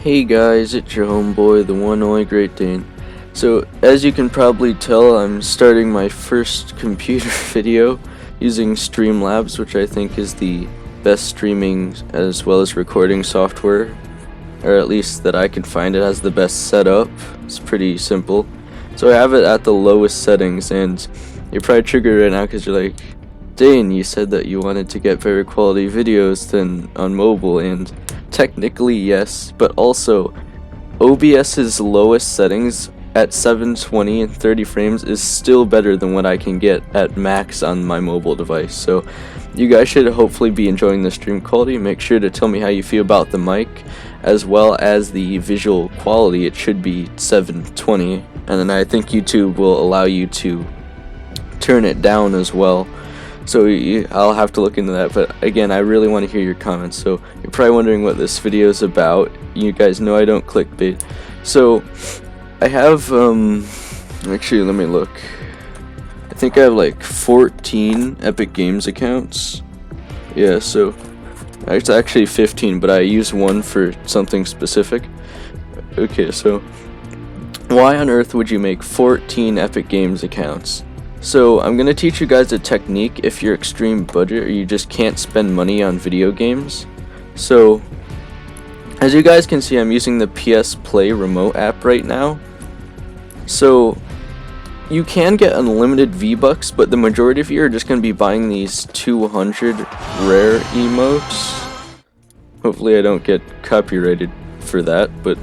Hey guys, it's your homeboy, the one only Great Dane. So, as you can probably tell, I'm starting my first computer video using Streamlabs, which I think is the best streaming as well as recording software, or at least that I can find. It has the best setup. It's pretty simple. So I have it at the lowest settings, and you're probably triggered right now because you're like, Dane, you said that you wanted to get very quality videos then on mobile, and technically yes, but also OBS's lowest settings at 720 and 30 frames is still better than what I can get at max on my mobile device. So you guys should hopefully be enjoying the stream quality. Make sure to tell me how you feel about the mic as well as the visual quality. It should be 720, and then I think YouTube will allow you to turn it down as well. So I'll have to look into that, but again, I really want to hear your comments. So you're probably wondering what this video is about. You guys know I don't clickbait. So I have, actually let me look. I think I have like 14 Epic Games accounts. Yeah, so it's actually 15, but I use one for something specific. Okay, so why on earth would you make 14 Epic Games accounts? So I'm going to teach you guys a technique if you're extreme budget or you just can't spend money on video games. So as you guys can see, I'm using the PS Play remote app right now. So you can get unlimited V-Bucks, but the majority of you are just going to be buying these 200 rare emotes. Hopefully I don't get copyrighted for that, but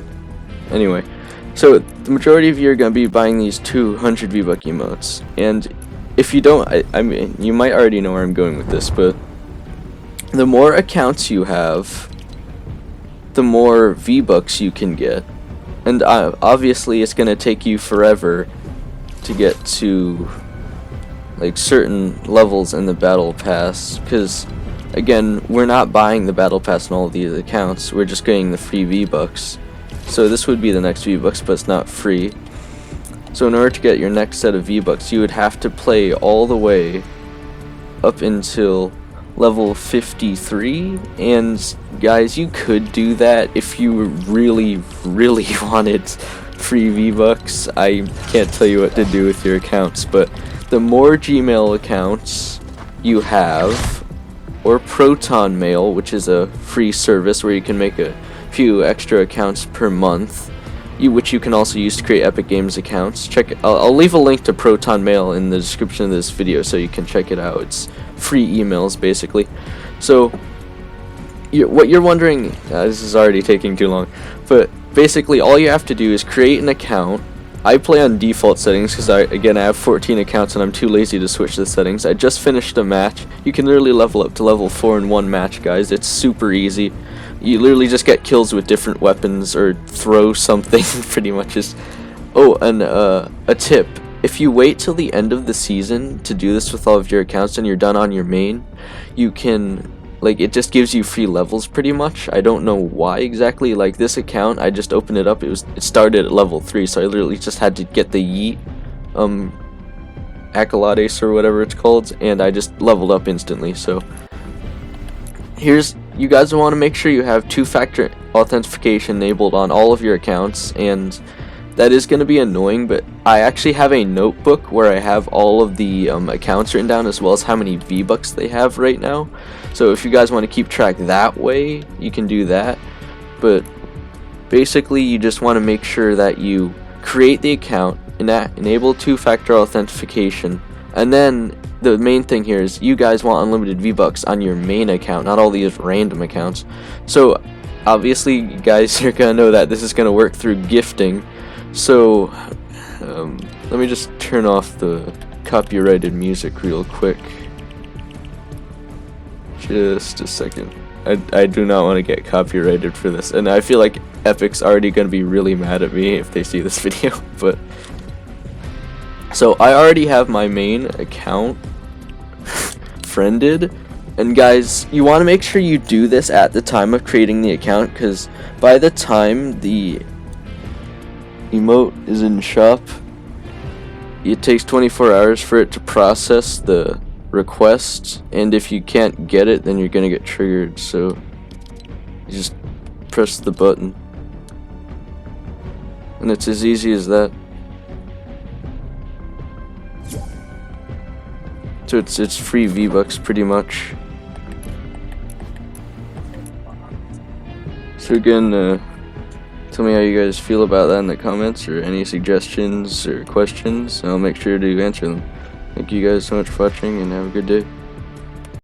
anyway. So the majority of you are going to be buying these 200 V-Buck emotes, and if you don't, I mean, you might already know where I'm going with this, but the more accounts you have, the more V-Bucks you can get, and obviously it's going to take you forever to get to like certain levels in the battle pass, because again, we're not buying the battle pass on all of these accounts, we're just getting the free V-Bucks. So this would be the next V-Bucks, but it's not free. So in order to get your next set of V-Bucks, you would have to play all the way up until level 53. And guys, you could do that if you really wanted free V-Bucks. I can't tell you what to do with your accounts, but the more Gmail accounts you have, or Proton Mail, which is a free service where you can make a few extra accounts per month, which you can also use to create Epic Games accounts. I'll leave a link to Proton Mail in the description of this video so you can check it out. It's free emails basically. So what you're wondering, this is already taking too long, but basically all you have to do is create an account. I play on default settings because I have 14 accounts and I'm too lazy to switch the settings. I just finished a match. You can literally level up to level 4 in one match, guys. It's super easy. You literally just get kills with different weapons or throw something. Pretty much is. Oh, and a tip: if you wait till the end of the season to do this with all of your accounts and you're done on your main, you can, like, it just gives you free levels pretty much. I don't know why exactly. Like this account, I just opened it up. It started at level 3, so I literally just had to get the Yeet Acolytes or whatever it's called, and I just leveled up instantly. So you guys want to make sure you have two-factor authentication enabled on all of your accounts, and that is going to be annoying, but I actually have a notebook where I have all of the accounts written down as well as how many V-Bucks they have right now. So if you guys want to keep track that way, you can do that. But basically you just want to make sure that you create the account, enable two-factor authentication, and then the main thing here is you guys want unlimited V-Bucks on your main account, not all these random accounts. So obviously you guys are gonna know that this is gonna work through gifting. So let me just turn off the copyrighted music real quick. Just a second. I do not want to get copyrighted for this, and I feel like Epic's already gonna be really mad at me if they see this video. But so I already have my main account friended, and guys, you want to make sure you do this at the time of creating the account, because by the time the emote is in shop, it takes 24 hours for it to process the request, and if you can't get it, then you're gonna get triggered. So you just press the button. and it's as easy as that. So it's free Vbucks pretty much. So again, tell me how you guys feel about that in the comments, or any suggestions or questions, and I'll make sure to answer them. Thank you guys so much for watching, and have a good day.